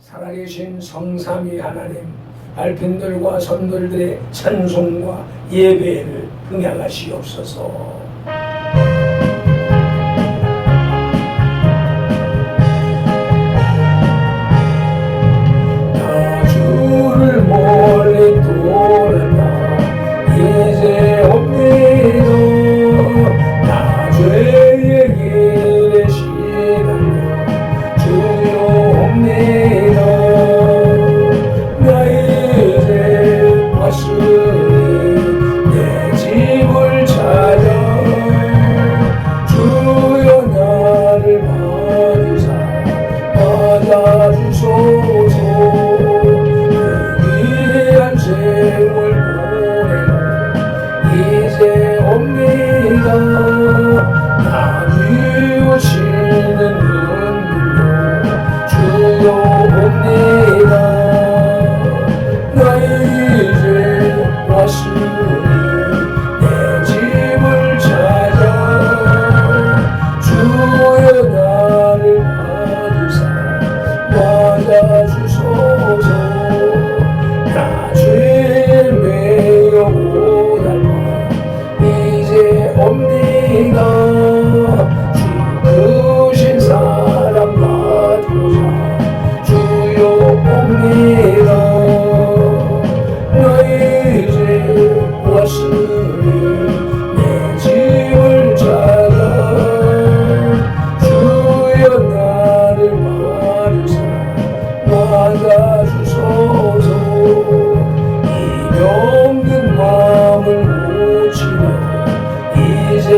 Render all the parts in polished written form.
살아계신 성삼위 하나님, 발편들과 선돌들의 찬송과 예배를 흥양하시옵소서. 나 주를 멀리 떠났다 이제 옵니다. 나 죄의 길에 시달려 주여 옵니다. 나 이제 왔으니 내 집을 찾아 주여 나를 받으사 받아주소서. 귀한 생을 보내고 이제 옵니다. 나 뉘우치는 눈물로 주여 옵니다. 나 이제 왔으니 내 집을 찾아 주여 나를 받으사 받아주소서. 나 죄 매여 고달파 이제 옵니다. 주 크신 사랑 받고자 주여 옵니다. 나 이제 왔으니 내 집을 찾아 주여 나를 받으사 받아주소서. 이 병든 마음을 고치려 이제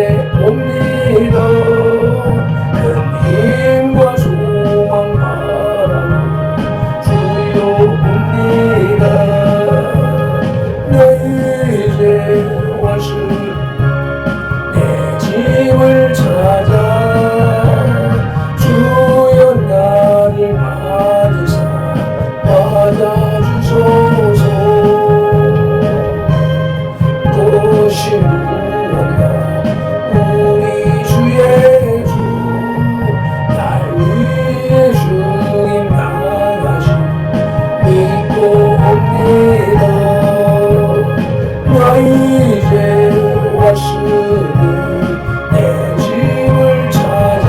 옵니다. 큰 힘과 소망 바라고 주여 옵니다. 나 이제 왔으니 내 집을 찾아 주여 나를 받으사 받아주소서. 그것이 무엇이냐 우리 주의 주 날 위해 주님 나가신 믿고 옵니다. 나 이제 왔으니 내 집을 찾아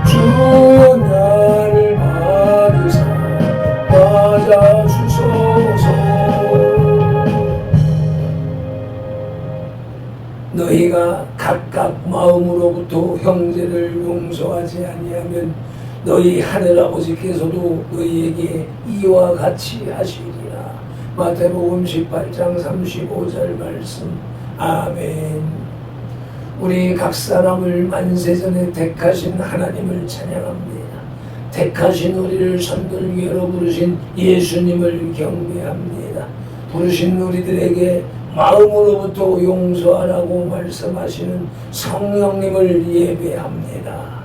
주여 나를 받으사 받아주소서. 너희가 각각 마음으로부터 형제를 용서하지 아니하면 너희 하늘아버지께서도 너희에게 이와 같이 하시리라. 마태복음 18장 35절 말씀. 아멘. 우리 각 사람을 만세전에 택하신 하나님을 찬양합니다. 택하신 우리를 선들위로 부르신 예수님을 경배합니다. 부르신 우리들에게 마음으로부터 용서하라고 말씀하시는 성령님을 예배합니다.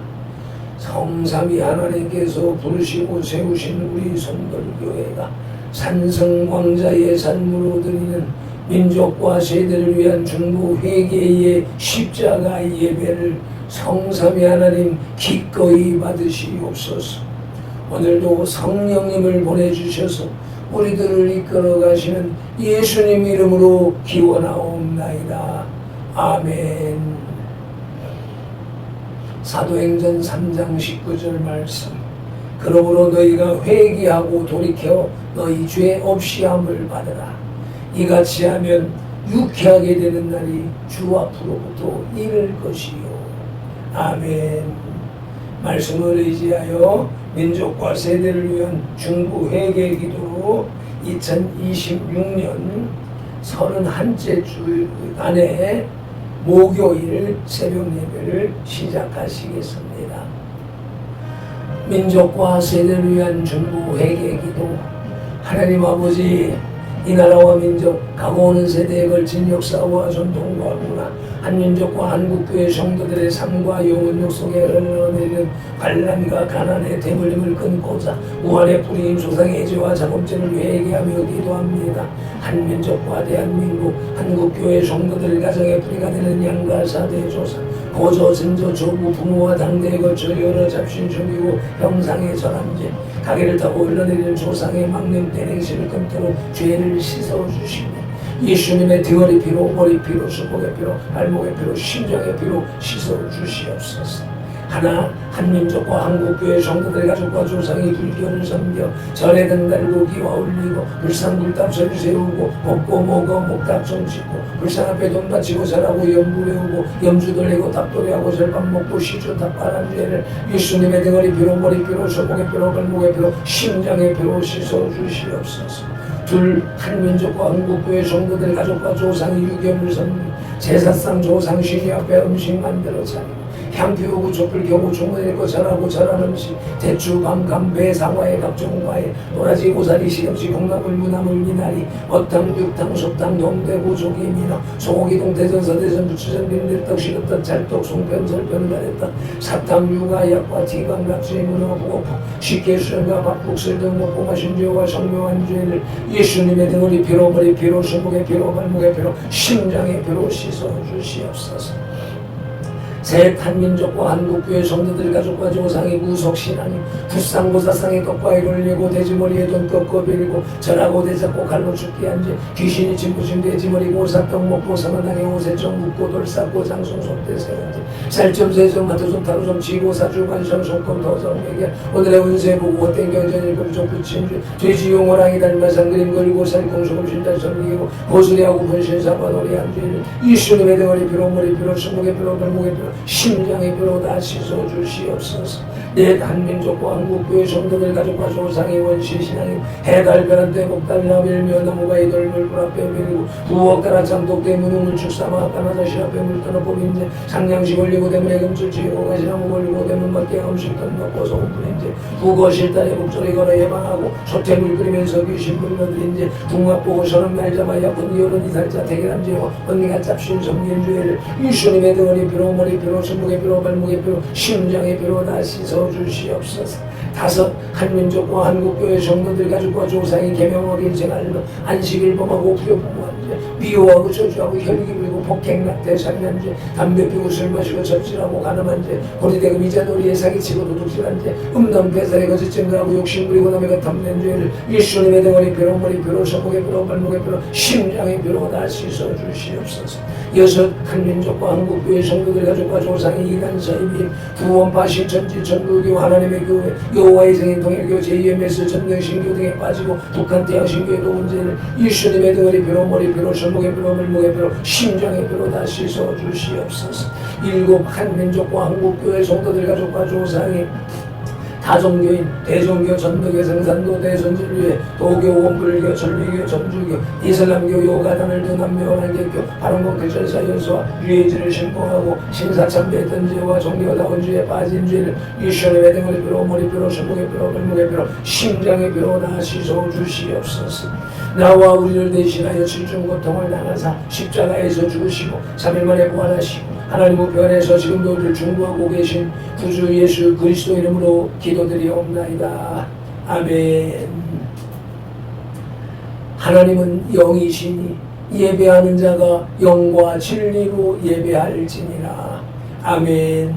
성삼위 하나님께서 부르시고 세우신 우리 선돌교회가 산성광자의 삶으로 드리는 민족과 세대를 위한 중보 회개의 십자가 예배를 성삼위 하나님 기꺼이 받으시옵소서. 오늘도 성령님을 보내주셔서 우리들을 이끌어 가시는 예수님 이름으로 기원하옵나이다. 아멘. 사도행전 3장 19절 말씀. 그러므로 너희가 회개하고 돌이켜 너희 죄 없이함을 받으라. 이같이 하면 유쾌하게 되는 날이 주 앞으로부터 이를 것이요. 아멘. 말씀을 의지하여 민족과 세대를 위한 중보 회개 기도로 2026년 31째 주 안에 목요일 새벽 예배를 시작하시겠습니다. 민족과 세대를 위한 중보 회개 기도. 하나님 아버지, 이 나라와 민족, 가고 오는 세대에 걸친 역사와 전통과 문화, 한민족과 한국교회 성도들의 삶과 영혼력 속에 흘러내리는 관람과 가난의 대물림을 끊고자 무한의 뿌리인 조상의 죄와 작업죄를 회개하며 기도합니다. 한민족과 대한민국, 한국교회 성도들 가정의 뿌리가 되는 양가 사대 조상, 고조, 증조, 조부, 부모와 당대에 걸쳐 여러 잡신, 중이고 형상의 전함죄, 가게를 타고 흘러내리는 조상의 막내 대행신을 끊도록 죄를 씻어주시고 예수님의 등허리 피로, 머리 피로, 손목의 피로, 발목의 피로, 심장의 피로 씻어주시옵소서. 하나 한민족과 한국교회 성도들 가족과 조상이 불교를 섬겨 절에 등 달고 기와 올리고 불상 불답설 세우고 먹고 먹어 목답성 짓고 불상 앞에 돈 바치고 절하고 염부 외우고 염주 돌리고 답 도래하고 절밥 먹고 시주 답하란 죄를 예수님의 등허리 피로, 머리 피로, 손목의 피로, 발목의 피로, 심장의 피로 씻어주시옵소서. 둘 한민족과 한국교회 성도들 가족과 조상이 유견을 섬겨 제사상 조상 신이 앞에 음식 만들어 차리고 향 피우고 촛불 켜고 주문 읽고 절하고 절한 음식 대추 밤감 배 상화에 각종 과일 도라지 고사리 시금치 콩나물 무나물 미나리 어탕 육탕 속탕 동대구 조기 민어 소고기 동태전 서대전 부추전 빈대떡 시럽떡 찰떡 송편 설편 가래떡 사탕 육아 약과 티감 낙지 문어 보고파 식혜 수련과 밥국술 등 먹고 마신 죄와 성묘한 죄를 예수님의 등허리 피로 머리 피로 손목의 피로 발목의 피로 심장의 피로 씻어주시옵소서. 셋 한민족과 한국교회 성도들 가족과 조상의 구속신앙이 불상고사상의 떡과 이를 내고 돼지머리에 돈 꺾어 빌고 절하고 대잡고 칼로 죽게 한죄 귀신이 짓부신 돼지머리 고사떡 먹고 사마당에 오세정 묻고 돌쌓고 장송 속대 세운죄 살점 세점 마토좀 타로좀 지고 사주 관성 속금 도성 매개 오늘의 운세 보고 헛된 경전일 금속 붙임죄 돼지용 호랑이 닮아상 그림 걸고 살공소금 신달 섬기고 고수리하고 분신사과 놀이한 죄를 예수님의 등허리 피로 머리 피로 손목의 피로 발목의 피로 심장의 피로 다 씻어주시옵소서. 넷 한민족과 한국교회 성도들 가족과 조상의 원시 신앙인 해달 벼란 때 목달 나밀며 나무가 이돌물 불 앞에 밀고 부엌가라 장독대 무능을 축사마 까나다시 앞에 물 떠나 보린제 상냥시 걸리고 대문에 금줄 치고 가시나무 걸리고 대문 밖에 음식 던놓고 소금 뿌린제 부거실 딸에 목소리 걸어 예방하고 소태물 끓이면서 귀신 불러들인제 궁합 보고 서른 날 잡아 약혼 여론이 살자 대결한 죄와 언니가 짭신 섬긴 죄를 예수님의 등허리 피로 머리 피로 손목의 피로 발목의 피로 심장의 피로 다 씻어주시옵소서. 다섯 한민족과 한국교회 성도들 가족과 조상이 계명 어린 생활로 안식일 범하고 부여부모한 죄 미워하고 저주하고 혈기 불고 폭행 낙태 살인한 죄 담배 피우고 술 마시고 접질하고 가늠한 죄 고리대금 이자놀이에 사기치고 도둑질한 죄 음담 배살에 거짓 증거하고 욕심 부리고 남에게 탐낸 죄를 예수님의 등허리 피로 머리 피로 손목의 피로 발목의 피로 심장의 피로 다 씻어주시옵소서. 여섯 한민족과 한국교회 성도들 가족과 조상이 이단 사이비 구원파 신천지 전국교 하나님의 교회 여호와의 생인 통일교 제2MS 전명신교 등에 빠지고 북한 대학신교의 문제를 예수님의 등허리 피로 머리 피로 손목의 피로 발목의 피로 심장의 피로 다 씻어주시옵소서. 일곱 한민족과 한국교회 성도들 가족과 조상이 다종교인 대종교 전도교 생산도 대선진교회 도교 원불교 전리교 전주교 이슬람교 요가단을 두 남묘한개교 바른공 대절사 연수와 유해지를 신봉하고 신사참배했던 죄와 종교다운 죄에 빠진 죄를 예수님의 등허리 피로 머리 피로 손목의 피로 발목의 피로 심장의 피로 다 씻어주시옵소서. 나와 우리를 대신하여 칠중 고통을 당하사 십자가에서 죽으시고 3일 만에 부활하시고 하나님 우편 안에서 지금도 우리를 중보하고 계신 구주 예수 그리스도 이름으로 기도드리옵나이다. 아멘. 하나님은 영이시니 예배하는 자가 영과 진리로 예배할지니라. 아멘.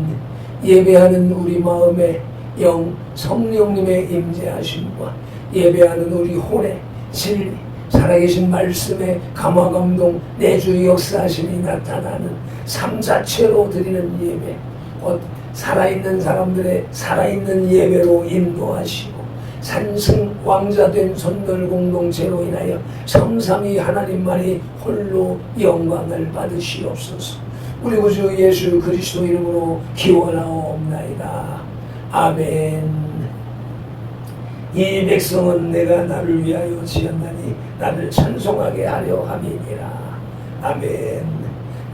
예배하는 우리 마음에 영 성령님의 임재하심과 예배하는 우리 혼의 진리 살아계신 말씀의 감화감동 내주 역사하심이 나타나는 삶 자체로 드리는 예배 곧 살아있는 사람들의 살아있는 예배로 인도하시고 산승 왕자된 선별 공동체로 인하여 성삼위 하나님만이 홀로 영광을 받으시옵소서. 우리 구주 예수 그리스도 이름으로 기원하옵나이다. 아멘. 이 백성은 내가 나를 위하여 지었나니 나를 찬송하게 하려 함이니라. 아멘.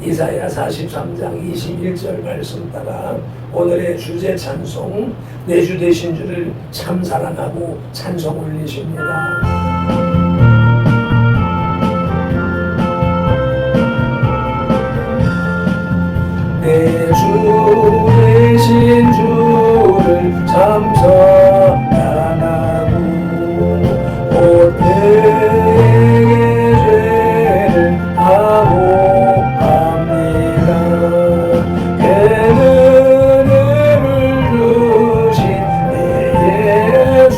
이사야 43장 21절 말씀 따라 오늘의 주제 찬송 내주 되신 주를 참 사랑하고 찬송 올리십니다. 내 주 되신 주를 참 사랑하고 곧 내게 죄를 사모합니다. 그는 은혜를 주신 내 예수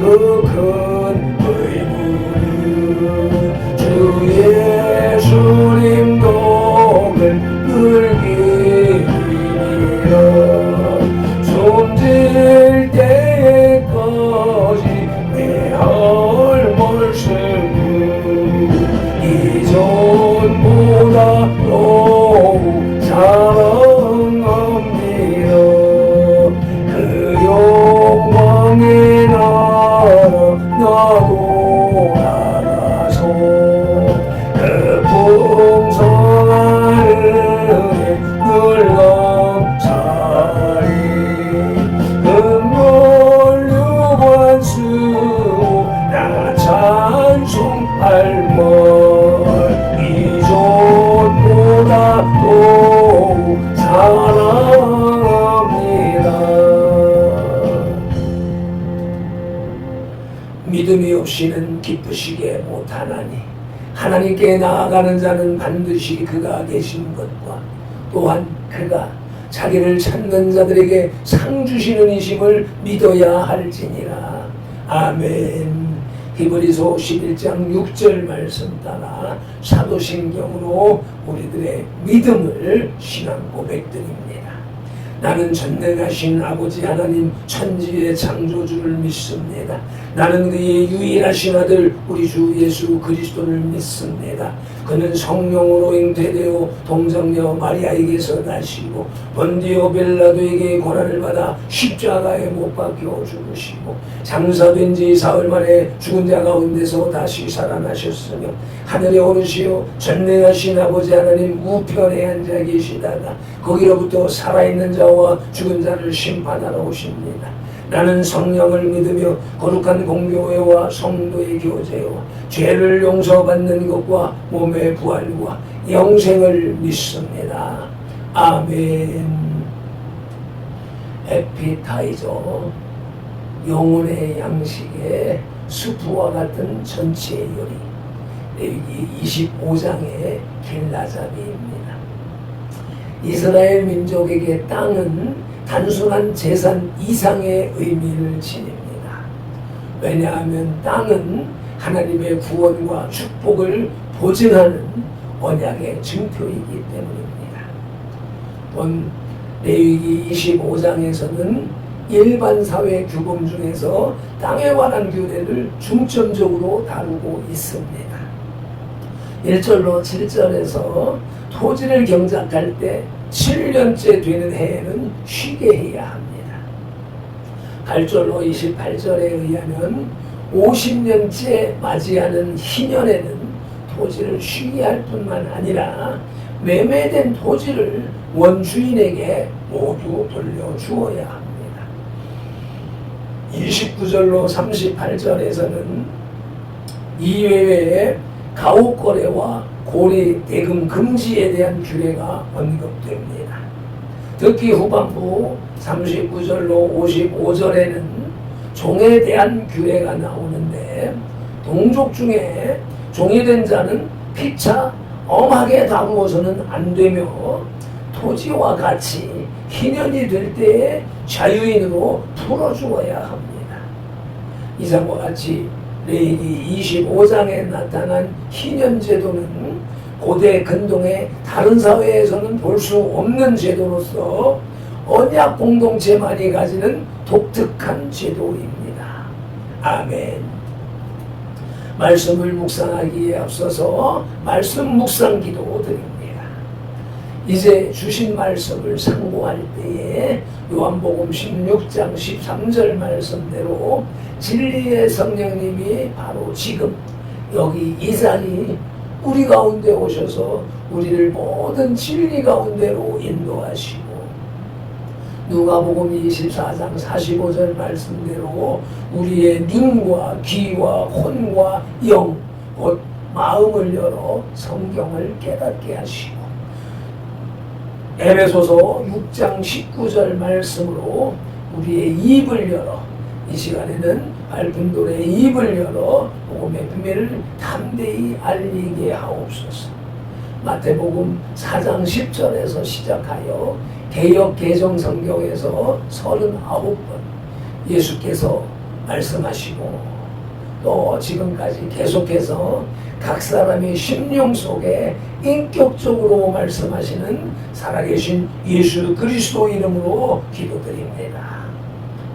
그 큰 의무는 주 예수님 독을 늘기리라. 숨질 때까지 내 헐멀씀은 이전보다 더욱 사랑합니다. 그 영광의 나라 나도 알아서 그 풍성한 은혜 늘 감사리. 금걸 유관 쓰고 나 찬송할 말 이전보다 더욱 사랑합니다. 믿음이 없이는 기쁘시게 못하나니 하나님께 나아가는 자는 반드시 그가 계신 것과 또한 그가 자기를 찾는 자들에게 상 주시는 이심을 믿어야 할지니라. 아멘. 히브리서 11장 6절 말씀 따라 사도신경으로 우리들의 믿음을 신앙 고백드립니다. 나는 전능하신 아버지 하나님 천지의 창조주를 믿습니다. 나는 그의 유일하신 아들 우리 주 예수 그리스도를 믿습니다. 그는 성령으로 잉태되어 동정녀 마리아에게서 나시고 본디오 빌라도에게 고난을 받아 십자가에 못 박혀 죽으시고 장사된 지 사흘 만에 죽은 자 가운데서 다시 살아나셨으며 하늘에 오르시어 전능하신 아버지 하나님 우편에 앉아 계시다가 거기로부터 살아있는 자와 죽은 자를 심판하러 오십니다. 나는 성령을 믿으며 거룩한 공교회와 성도의 교제와 죄를 용서받는 것과 몸의 부활과 영생을 믿습니다. 아멘. 에피타이저, 영혼의 양식의 수프와 같은 전체의 요리, 레위기 25장의 길라잡이입니다. 이스라엘 민족에게 땅은 단순한 재산 이상의 의미를 지닙니다. 왜냐하면 땅은 하나님의 구원과 축복을 보증하는 언약의 증표이기 때문입니다. 본 레위기 25장에서는 일반 사회 규범 중에서 땅에 관한 규례를 중점적으로 다루고 있습니다. 1절로 7절에서 토지를 경작할 때 7년째 되는 해에는 쉬게 해야 합니다. 8절로 28절에 의하면 50년째 맞이하는 희년에는 토지를 쉬게 할 뿐만 아니라 매매된 토지를 원주인에게 모두 돌려주어야 합니다. 29절로 38절에서는 이외에 가옥거래와 고리 대금 금지에 대한 규례가 언급됩니다. 특히 후반부 39절로 55절에는 종에 대한 규례가 나오는데 동족 중에 종이 된 자는 피차 엄하게 다루어서는 안 되며 토지와 같이 희년이 될 때에 자유인으로 풀어주어야 합니다. 이상과 같이 레위기 25장에 나타난 희년 제도는 고대 근동의 다른 사회에서는 볼 수 없는 제도로서 언약 공동체만이 가지는 독특한 제도입니다. 아멘. 말씀을 묵상하기에 앞서서 말씀 묵상 기도 드립니다. 이제 주신 말씀을 상고할 때에 요한복음 16장 13절 말씀대로 진리의 성령님이 바로 지금 여기 이 자리 우리 가운데 오셔서 우리를 모든 진리 가운데로 인도하시고 누가복음 24장 45절 말씀대로 우리의 눈과 귀와 혼과 영, 곧 마음을 열어 성경을 깨닫게 하시고 에베소서 6장 19절 말씀으로 우리의 입을 열어 이 시간에는 밝은 돌의 입을 열어 복음의 비밀을 담대히 알리게 하옵소서. 마태복음 4장 10절에서 시작하여 개역 개정 성경에서 39번 예수께서 말씀하시고 또 지금까지 계속해서 각 사람의 심령 속에 인격적으로 말씀하시는 살아계신 예수 그리스도 이름으로 기도드립니다.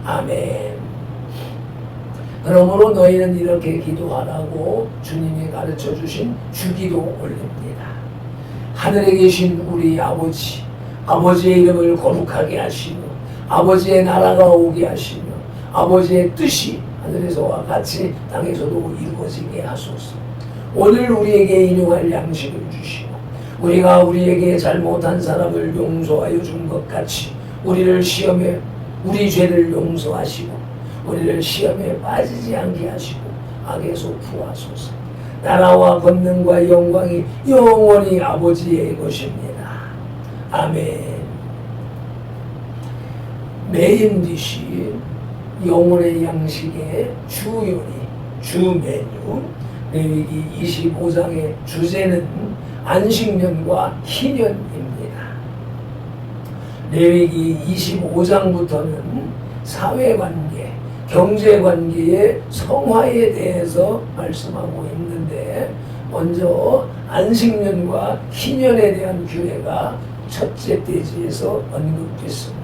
아멘. 그러므로 너희는 이렇게 기도하라고 주님이 가르쳐 주신 주기도 올립니다. 하늘에 계신 우리 아버지, 아버지의 이름을 거룩하게 하시며 아버지의 나라가 오게 하시며 아버지의 뜻이 하늘에서와 같이 땅에서도 이루어지게 하소서. 오늘 우리에게 인용할 양식을 주시고 우리가 우리에게 잘못한 사람을 용서하여 준 것 같이 우리 죄를 용서하시고 우리를 시험에 빠지지 않게 하시고 악에서 구하소서. 나라와 권능과 영광이 영원히 아버지의 것입니다. 아멘. 메인 디시 영혼의 양식의 주요리, 주메뉴 레위기 25장의 주제는 안식년과 희년입니다. 레위기 25장부터는 사회관계, 경제관계의 성화에 대해서 말씀하고 있는데 먼저 안식년과 희년에 대한 규례가 첫째 대지에서 언급됐습니다.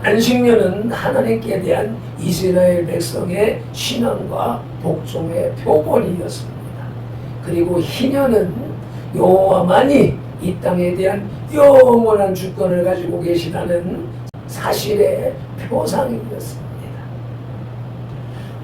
안식년은 하나님께 대한 이스라엘 백성의 신앙과 복종의 표본이었습니다. 그리고 희년은 여호와만이 이 땅에 대한 영원한 주권을 가지고 계시다는 사실의 표상이었습니다.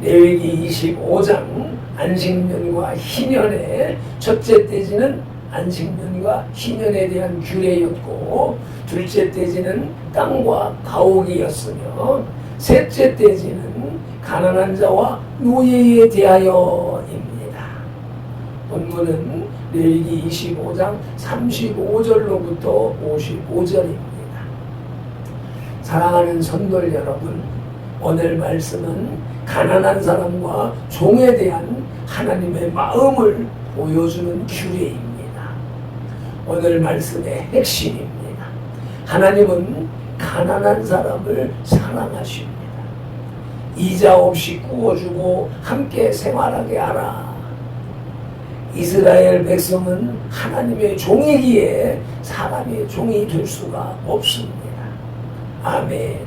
레위기 25장 안식년과 희년의 첫째 대지는 안식년과 희년에 대한 규례였고 둘째 대지는 땅과 가옥이었으며 셋째 대지는 가난한 자와 노예에 대하여입니다. 본문은 레위기 25장 35절로부터 55절입니다. 사랑하는 성도 여러분, 오늘 말씀은 가난한 사람과 종에 대한 하나님의 마음을 보여주는 규례입니다. 오늘 말씀의 핵심입니다. 하나님은 가난한 사람을 사랑하십니다. 이자 없이 구워주고 함께 생활하게 하라. 이스라엘 백성은 하나님의 종이기에 사람의 종이 될 수가 없습니다. 아멘.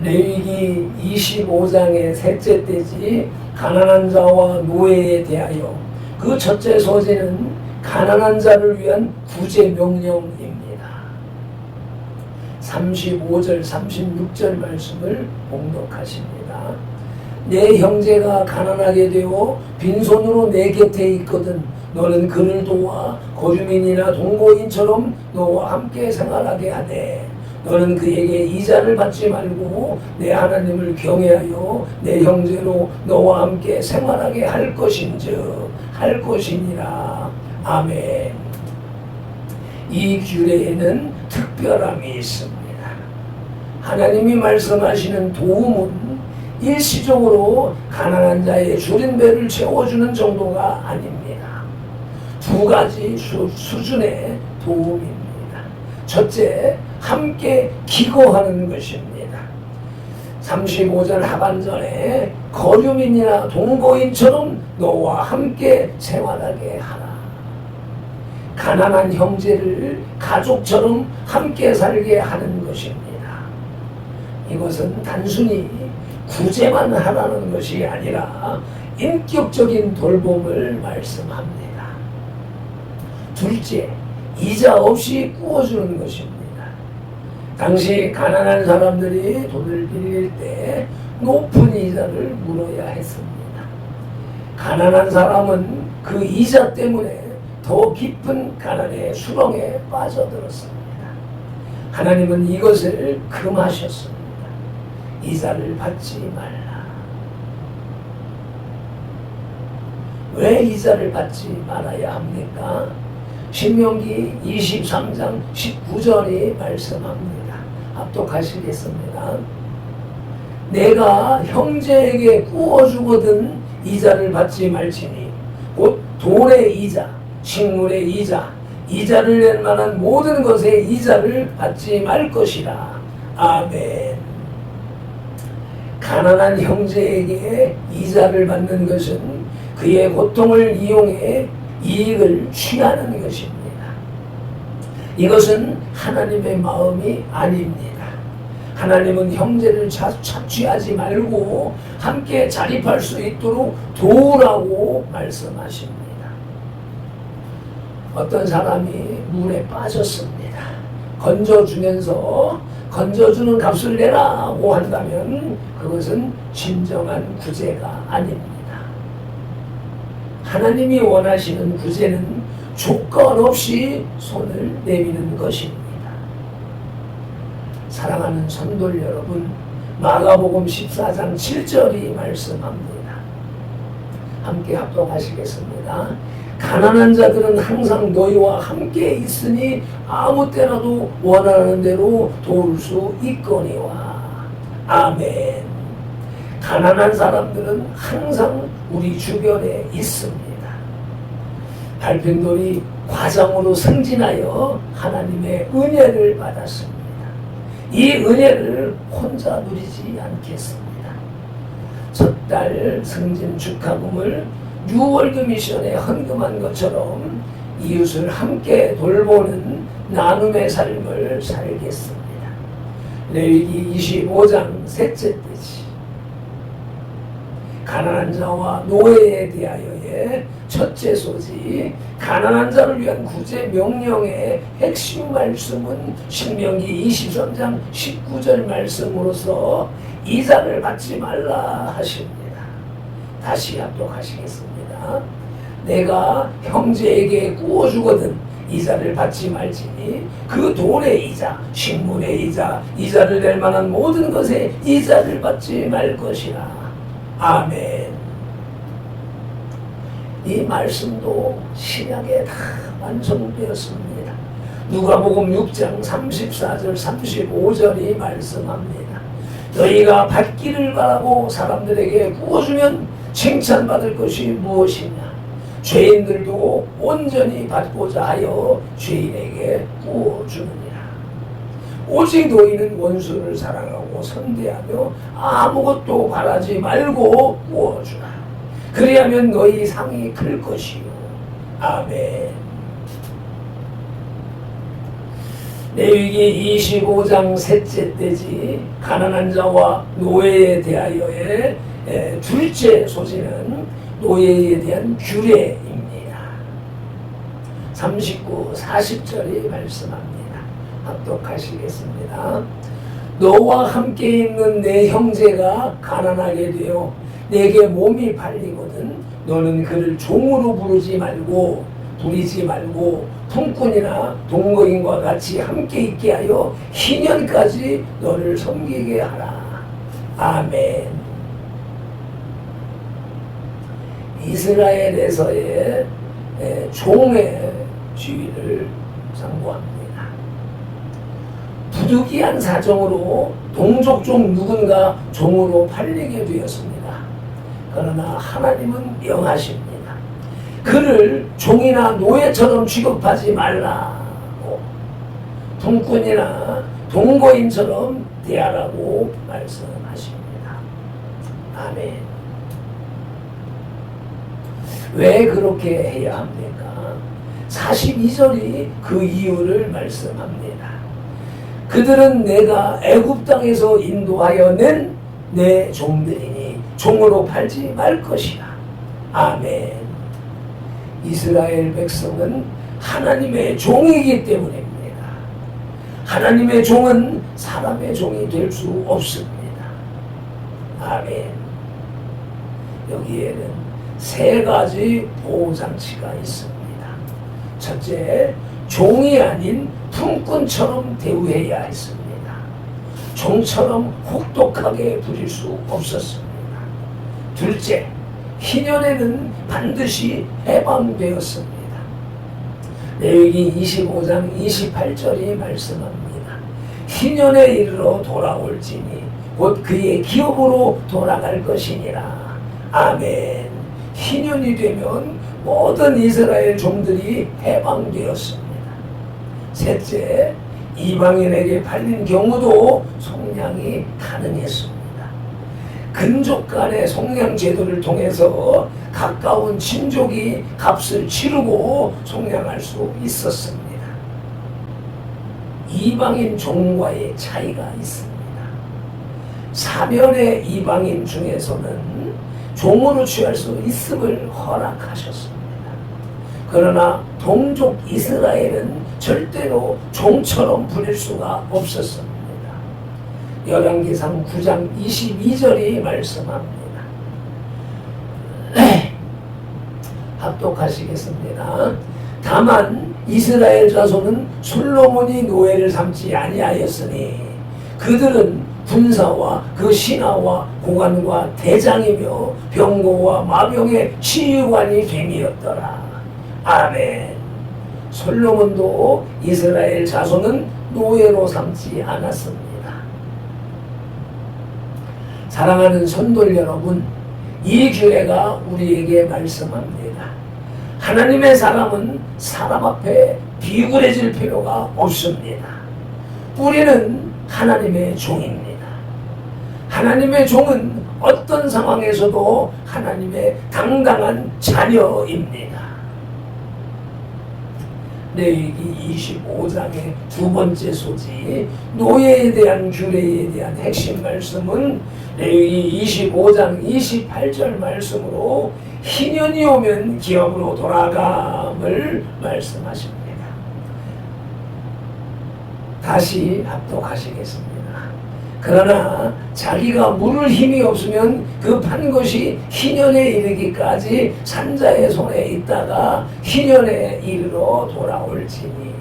레위기 25장의 셋째 대지 가난한 자와 노예에 대하여 그 첫째 소재는 가난한 자를 위한 구제 명령입니다. 35절 36절 말씀을 봉독하십니다. 내 형제가 가난하게 되어 빈손으로 내 곁에 있거든 너는 그를 도와 거주민이나 동거인처럼 너와 함께 생활하게 하되 너는 그에게 이자를 받지 말고 내 하나님을 경외하여 내 형제로 너와 함께 생활하게 할 것인즉 할 것이니라. 아멘. 이 규례에는 특별함이 있습니다. 하나님이 말씀하시는 도움은 일시적으로 가난한 자의 줄인 배를 채워주는 정도가 아닙니다. 두 가지 수준의 도움입니다. 첫째, 함께 기거하는 것입니다. 35절 하반절에 거류민이나 동거인처럼 너와 함께 생활하게 하라. 가난한 형제를 가족처럼 함께 살게 하는 것입니다. 이것은 단순히 구제만 하라는 것이 아니라 인격적인 돌봄을 말씀합니다. 둘째, 이자 없이 구워주는 것입니다. 당시 가난한 사람들이 돈을 빌릴 때 높은 이자를 물어야 했습니다. 가난한 사람은 그 이자 때문에 더 깊은 가난의 수렁에 빠져들었습니다. 하나님은 이것을 금하셨습니다. 이자를 받지 말라. 왜 이자를 받지 말아야 합니까? 신명기 23장 19절이 말씀합니다. 합독하시겠습니다. 내가 형제에게 구워주거든 이자를 받지 말지니 곧 돈의 이자, 식물의 이자, 이자를 낼 만한 모든 것의 이자를 받지 말 것이라. 아멘. 가난한 형제에게 이자를 받는 것은 그의 고통을 이용해 이익을 취하는 것입니다. 이것은 하나님의 마음이 아닙니다. 하나님은 형제를 착취하지 말고 함께 자립할 수 있도록 도우라고 말씀하십니다. 어떤 사람이 물에 빠졌습니다. 건져주면서 건져주는 값을 내라고 한다면 그것은 진정한 구제가 아닙니다. 하나님이 원하시는 구제는 조건 없이 손을 내미는 것입니다. 사랑하는 성도 여러분, 마가복음 14장 7절이 말씀합니다. 함께 합독하시겠습니다. 가난한 자들은 항상 너희와 함께 있으니 아무 때라도 원하는 대로 도울 수 있거니와. 아멘. 가난한 사람들은 항상 우리 주변에 있습니다. 발핀돌이 과정으로 승진하여 하나님의 은혜를 받았습니다. 이 은혜를 혼자 누리지 않겠습니다. 첫 달 승진 축하금을 6월드 미션에 헌금한 것처럼 이웃을 함께 돌보는 나눔의 삶을 살겠습니다. 레위기 25장 셋째 때지. 가난한 자와 노예에 대하여의 첫째 소지, 가난한 자를 위한 구제 명령의 핵심 말씀은 신명기 23장 19절 말씀으로서 이자를 받지 말라 하십니다. 다시 합독하시겠습니다. 내가 형제에게 구워주거든 이자를 받지 말지니 그 돈의 이자, 식물의 이자, 이자를 낼 만한 모든 것에 이자를 받지 말 것이라. 아멘. 이 말씀도 신약에 다 완성되었습니다. 누가복음 6장 34절 35절이 말씀합니다. 너희가 받기를 바라고 사람들에게 구워주면 칭찬받을 것이 무엇이냐? 죄인들도 온전히 받고자 하여 죄인에게 구워주느니라. 오직 너희는 원수를 사랑하고 선대하며 아무것도 바라지 말고 구워주라. 그리하면 너희 상이 클 것이요. 아멘. 레위기 25장 셋째 때지. 가난한 자와 노예에 대하여의 둘째 소지는 노예에 대한 규례입니다. 39, 40절이 말씀합니다. 합독하시겠습니다. 너와 함께 있는 내 형제가 가난하게 되어 내게 몸이 팔리거든 너는 그를 종으로 부르지 말고 부리지 말고 품꾼이나 동거인과 같이 함께 있게 하여 희년까지 너를 섬기게 하라. 아멘. 이스라엘에서의 종의 지위를 상고합니다. 부득이한 사정으로 동족종 누군가 종으로 팔리게 되었습니다. 그러나 하나님은 명하십니다. 그를 종이나 노예처럼 취급하지 말라고, 품꾼이나 동거인처럼 대하라고 말씀하십니다. 아멘. 왜 그렇게 해야 합니까? 42절이 그 이유를 말씀합니다. 그들은 내가 애굽 땅에서 인도하여 낸 내 종들이니 종으로 팔지 말 것이라. 아멘. 이스라엘 백성은 하나님의 종이기 때문입니다. 하나님의 종은 사람의 종이 될 수 없습니다. 아멘. 여기에는 세 가지 보호장치가 있습니다. 첫째, 종이 아닌 품꾼처럼 대우해야 했습니다. 종처럼 혹독하게 부릴 수 없었습니다. 둘째, 희년에는 반드시 해방되었습니다. 레위기 25장 28절이 말씀합니다. 희년에 이르러 돌아올지니 곧 그의 기업으로 돌아갈 것이니라. 아멘. 희년이 되면 모든 이스라엘 종들이 해방되었습니다. 셋째, 이방인에게 팔린 경우도 속량이 가능했습니다. 근족 간의 속량 제도를 통해서 가까운 친족이 값을 치르고 속량할 수 있었습니다. 이방인 종과의 차이가 있습니다. 사면의 이방인 중에서는 종으로 취할 수 있음을 허락하셨습니다. 그러나 동족 이스라엘은 절대로 종처럼 부릴 수가 없었습니다. 열왕기상 9장 22절이 말씀합니다. 합독하시겠습니다. 다만 이스라엘 자손은 솔로몬이 노예를 삼지 아니하였으니 그들은 군사와 그 신하와 고관과 대장이며 병거와 마병의 치유관이 됨이었더라. 아멘. 솔로몬도 이스라엘 자손은 노예로 삼지 않았습니다. 사랑하는 성도 여러분, 이 교회가 우리에게 말씀합니다. 하나님의 사람은 사람 앞에 비굴해질 필요가 없습니다. 우리는 하나님의 종입니다. 하나님의 종은 어떤 상황에서도 하나님의 당당한 자녀입니다. 레위기 25장의 두 번째 소지, 노예에 대한 규례에 대한 핵심 말씀은 레위기 25장 28절 말씀으로 희년이 오면 기업으로 돌아감을 말씀하십니다. 다시 합독하시겠습니다. 그러나 자기가 물을 힘이 없으면 그 판 것이 희년에 이르기까지 산자의 손에 있다가 희년에 이르러 돌아올지니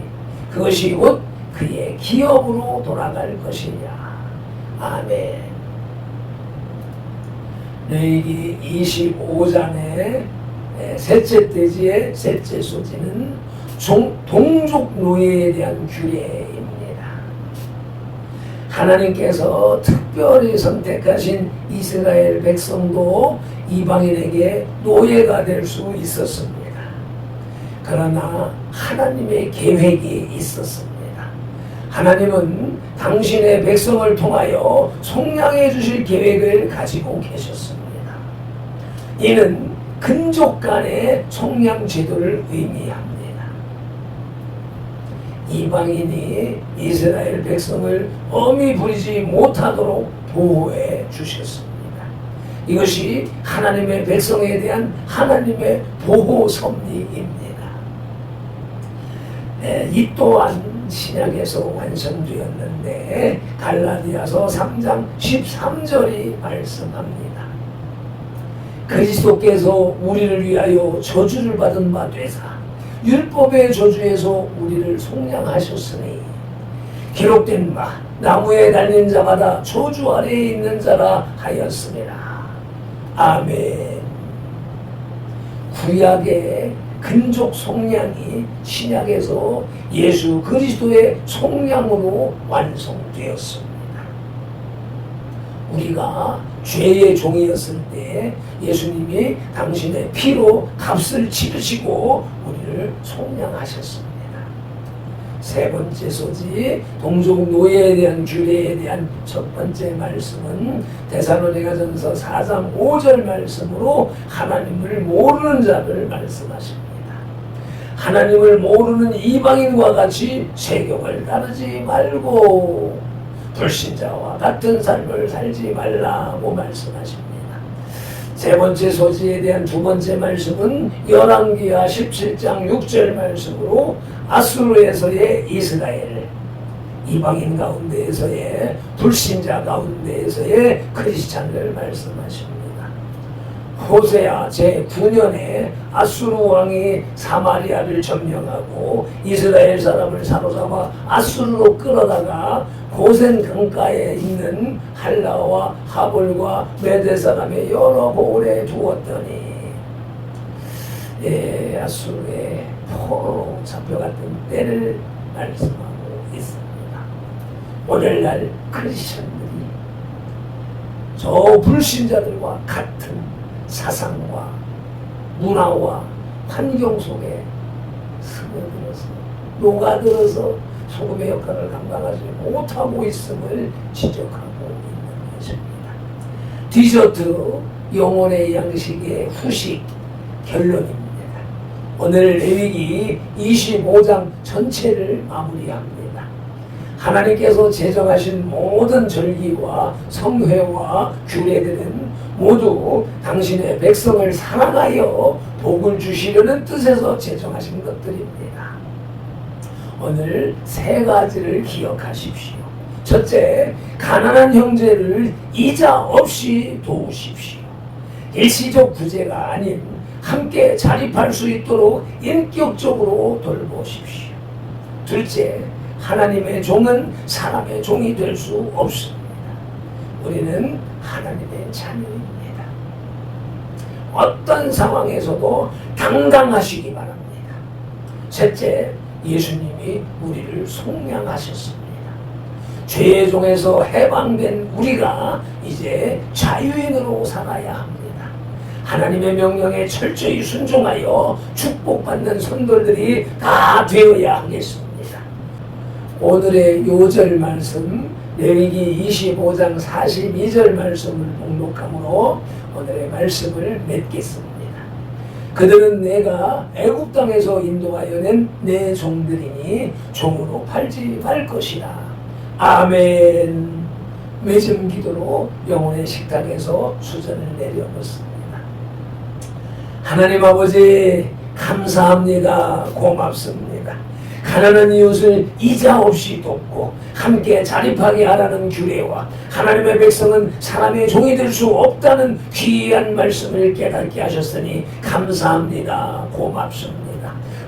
그것이 곧 그의 기업으로 돌아갈 것이냐. 아멘. 레위기 25장의 셋째 대지의 셋째 소지는 동족 노예에 대한 규례입니다. 하나님께서 특별히 선택하신 이스라엘 백성도 이방인에게 노예가 될 수 있었습니다. 그러나 하나님의 계획이 있었습니다. 하나님은 당신의 백성을 통하여 속량해 주실 계획을 가지고 계셨습니다. 이는 근족 간의 속량 제도를 의미합니다. 이방인이 이스라엘 백성을 엄히 부리지 못하도록 보호해 주셨습니다. 이것이 하나님의 백성에 대한 하나님의 보호 섭리입니다. 이 또한 신약에서 완성되었는데 갈라디아서 3장 13절이 말씀합니다. 그리스도께서 우리를 위하여 저주를 받은 바 되사 율법의 저주에서 우리를 속량하셨으니 기록된 바 나무에 달린 자마다 저주 아래에 있는 자라 하였습니다. 아멘. 구약의 근족 속량이 신약에서 예수 그리스도의 속량으로 완성되었습니다. 우리가 죄의 종이었을 때 예수님이 당신의 피로 값을 치르시고 우리를 속량하셨습니다. 세 번째 소지, 동족 노예에 대한 규례에 대한 첫 번째 말씀은 데살로니가전서 4장 5절 말씀으로 하나님을 모르는 자를 말씀하십니다. 하나님을 모르는 이방인과 같이 세경을 따르지 말고 불신자와 같은 삶을 살지 말라고 말씀하십니다. 세 번째 소지에 대한 두 번째 말씀은 열왕기하 17장 6절 말씀으로 아수르에서의 이스라엘, 이방인 가운데에서의 불신자 가운데에서의 크리스찬을 말씀하십니다. 호세아 제9년에 아수르 왕이 사마리아를 점령하고 이스라엘 사람을 사로잡아 아수르로 끌어다가 고센 강가에 있는 할라와 하볼과 메대 사람의 여러 보울에 두었더니 아수르의 포로로 잡혀갔던 때를 말씀하고 있습니다. 오늘날 크리스천들이 저 불신자들과 같은 사상과 문화와 환경 속에 스며들어서 녹아들어서 소금의 역할을 감당하지 못하고 있음을 지적하고 있는 것입니다. 디저트, 영혼의 양식의 후식, 결론입니다. 오늘 레위기 25장 전체를 마무리합니다. 하나님께서 제정하신 모든 절기와 성회와 규례들은 모두 당신의 백성을 사랑하여 복을 주시려는 뜻에서 제정하신 것들입니다. 오늘 세 가지를 기억하십시오. 첫째, 가난한 형제를 이자 없이 도우십시오. 일시적 구제가 아닌 함께 자립할 수 있도록 인격적으로 돌보십시오. 둘째, 하나님의 종은 사람의 종이 될 수 없습니다. 우리는 하나님의 자녀입니다. 어떤 상황에서도 당당하시기 바랍니다. 셋째, 예수님이 우리를 속량하셨습니다. 죄의 종에서 해방된 우리가 이제 자유인으로 살아야 합니다. 하나님의 명령에 철저히 순종하여 축복받는 성도들이 다 되어야 하겠습니다. 오늘의 요절 말씀 레위기 25장 42절 말씀을 목록함으로 오늘의 말씀을 맺겠습니다. 그들은 내가 애굽 땅에서 인도하여 낸 내 종들이니 종으로 팔지 말 것이라. 아멘. 맺음 기도로 영혼의 식탁에서 수전을 내려놓습니다. 하나님 아버지 감사합니다. 고맙습니다. 가난한 이웃을 이자 없이 돕고 함께 자립하게 하라는 규례와 하나님의 백성은 사람의 종이 될 수 없다는 귀한 말씀을 깨닫게 하셨으니 감사합니다. 고맙습니다.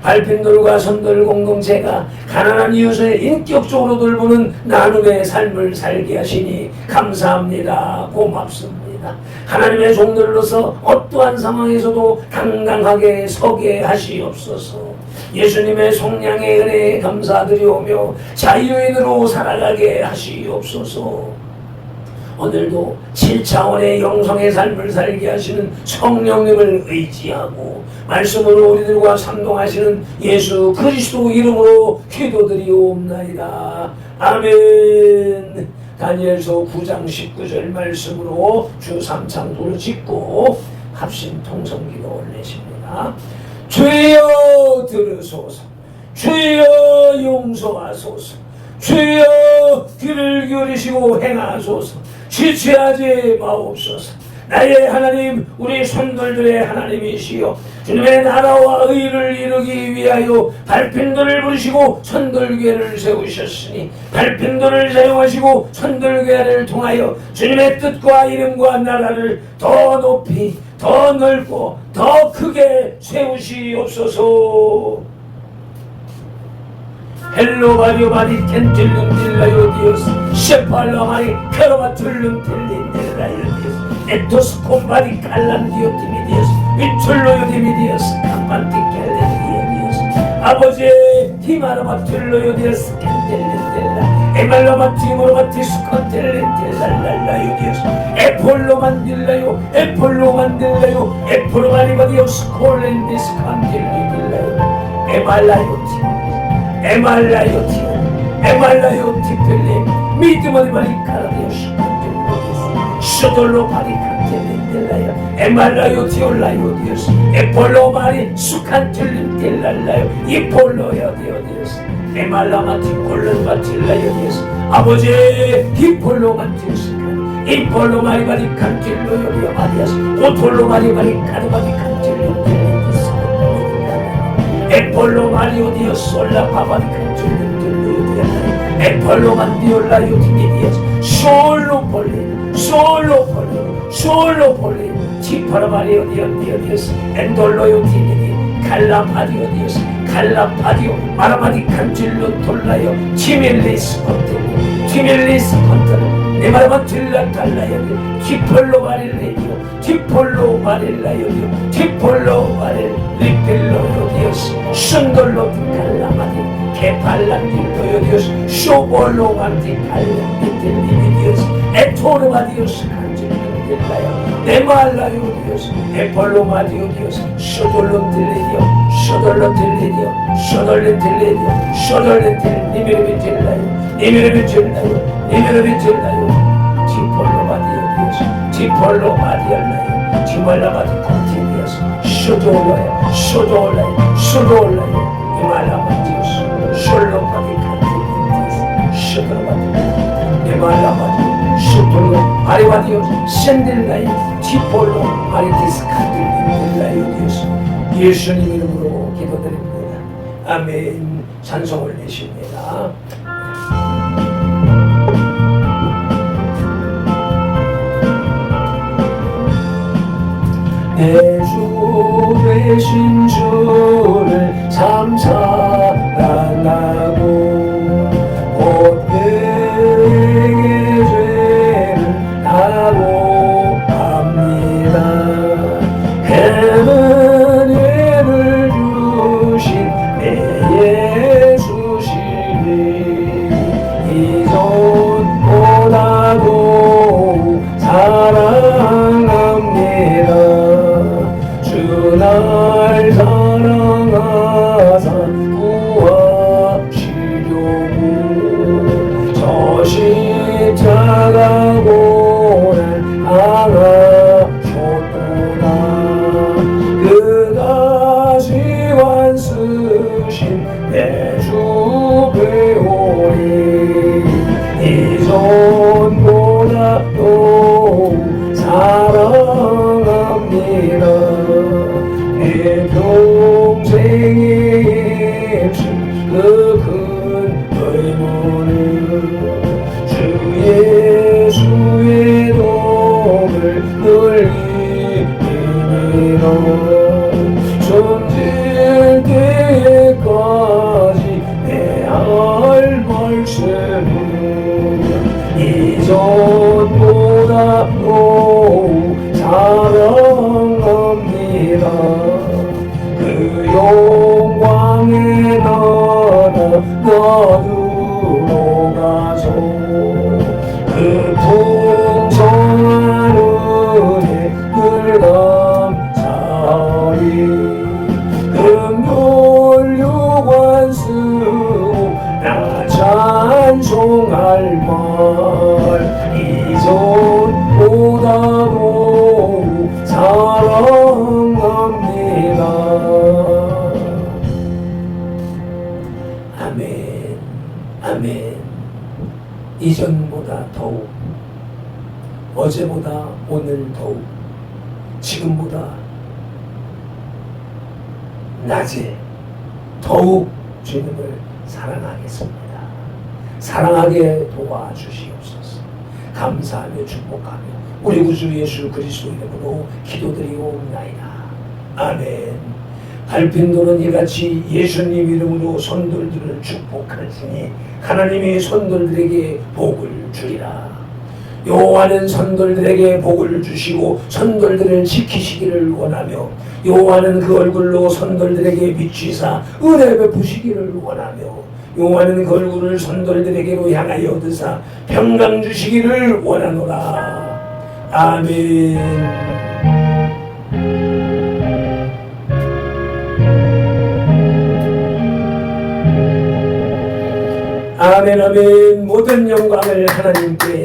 발핀돌과 선돌 공동체가 가난한 이웃을 인격적으로 돌보는 나눔의 삶을 살게 하시니 감사합니다. 고맙습니다. 하나님의 종들로서 어떠한 상황에서도 당당하게 서게 하시옵소서. 예수님의 속량의 은혜에 감사드리오며 자유인으로 살아가게 하시옵소서. 오늘도 7차원의 영성의 삶을 살게 하시는 성령님을 의지하고 말씀으로 우리들과 상동하시는 예수 그리스도 이름으로 기도드리옵나이다. 아멘. 다니엘서 9장 19절 말씀으로 주 3창도를 짓고 합심 통성기도 올리십니다. 주여 들으소서. 주여 용서하소서. 주여 귀를 기울이시고 행하소서. 지체하지 마옵소서. 나의 하나님, 우리 손들들의 하나님이시여, 주님의 나라와 의를 이루기 위하여 발핀돌을 부르시고 선돌교회를 세우셨으니 발핀돌을 사용하시고 선돌교회를 통하여 주님의 뜻과 이름과 나라를 더 높이, 더 넓고 더 크게 세우시옵소서. 헬로 바리오 바리 켄틸룸 딜라요 디오스 셰팔로 마리 케로바 툴룸 틸린 딜라요 디오스 에토스 콤바리 칼람 디오티미 디오스 위툴로요 디미 디오스 캄반티 켈렌 디오스 아버지 히마르마 툴로요 디오스 켄틸린 딜라 에말로마 티모로마 티스 컨텔렌 딜랄랄라요 디오스 에폴로만 딜라요 에폴로만 딜라요 에폴로마리마 디오스 콜렌 디스 컨틸리 딜라요 에말라요 티 에말라요티 필름 믿음의 바리카라디오시 슈돌로 바리칸텔린딜라요 에말라요티 올라요디오스 에폴로 마리 수칸틀린 딜랄라요 이폴로요 디오디오스 에말라마티 콜른바틸라요디오스 아버지 이폴로 마틸스칸 이폴로 마리 바리칸틸로요디오 마디아스 오톨로 마리 바리카르바디칸틸로 딜리디스 에폴로 마리오 디오 솔라 파바디칸 툴룸 에폴로 만디올라 요티미디오스 솔로 폴린 티파라 마리오 디오디오디오스 엔돌로 요티미디 칼라파디오 디오스 칼라파디오 마라마디칸 툴룸 톨라요 티밀리스 컨텔 네마라마 틸라 달라요 티폴로 마릴레디오 티폴로 마릴라요 티폴로 마릴 리필로 디오스 순돌로 칼라마디 케팔란딜로 디오스 쇼볼로 마디 칼라미딜리 디오스 에토르마 디오스 간질딜라요 네말라요 디오스 에폴로 마디오 디오스 쇼돌로 딜리디오 쇼돌로 딜리디오 쇼돌렌 딜리디오 쇼돌렌 딜 니미르비 딜라요 니미르비 딜라요 티폴로 마디오 디오스 디폴로 마디알라요 디말라바디 콘티니어스 쇼도올라요 쇼도올라요 쇼도올라요 이말라바디오스 숄로바디 칸티니어스 쇼도올라요 이말라바디 쇼돌로 아리바디오스 샌들라요 디폴로 아리티스 칸티니어스 디오스 예수님 이름으로 기도드립니다. 아멘. 찬송 올리십니다. 내 주 되신 주를 참 사랑하고 곧 그에게 죄를 다하고 합니다. 그는 예를 주신 내 예수시니 이전보다도 사랑합니다. 주 날 사랑하사 구하시려고 저 십자가 고를 당하셨구나. 그가 시완 쓰신 내 주 배우리 이전보다도 사랑합니다. 내 평생의 힘쓰 그 큰 의무는 주 예수의 도움을 늘 이기리라. 숨질 때까지 내 할 말씀은 이전보다도 사랑합니다. 그 영광의 나라 나누러 가서 그 풍성한 은혜 늘 감사하리. 금요 유관 쓰고 나 찬송할 말 이전보다도 사랑합니다. 아멘. 아멘. 이전보다 더욱, 어제보다 오늘 더욱, 지금보다 낮에 더욱 주님을 사랑하겠습니다. 사랑하게 도와주시옵소서. 감사하며 축복하며 우리 구주 예수 그리스도 이름으로 기도드리옵나이다. 아멘. 갈핀도는 이같이 예수님 이름으로 손들들을 축복하시니 하나님이 손들들에게 복을 주리라. 여호와는 선돌들에게 복을 주시고 선돌들을 지키시기를 원하며 여호와는 그 얼굴로 선돌들에게 비추사 은혜 베푸시기를 원하며 여호와는 그 얼굴을 선돌들에게로 향하여 드사 평강 주시기를 원하노라. 아멘. 아멘. 아멘. 모든 영광을 하나님께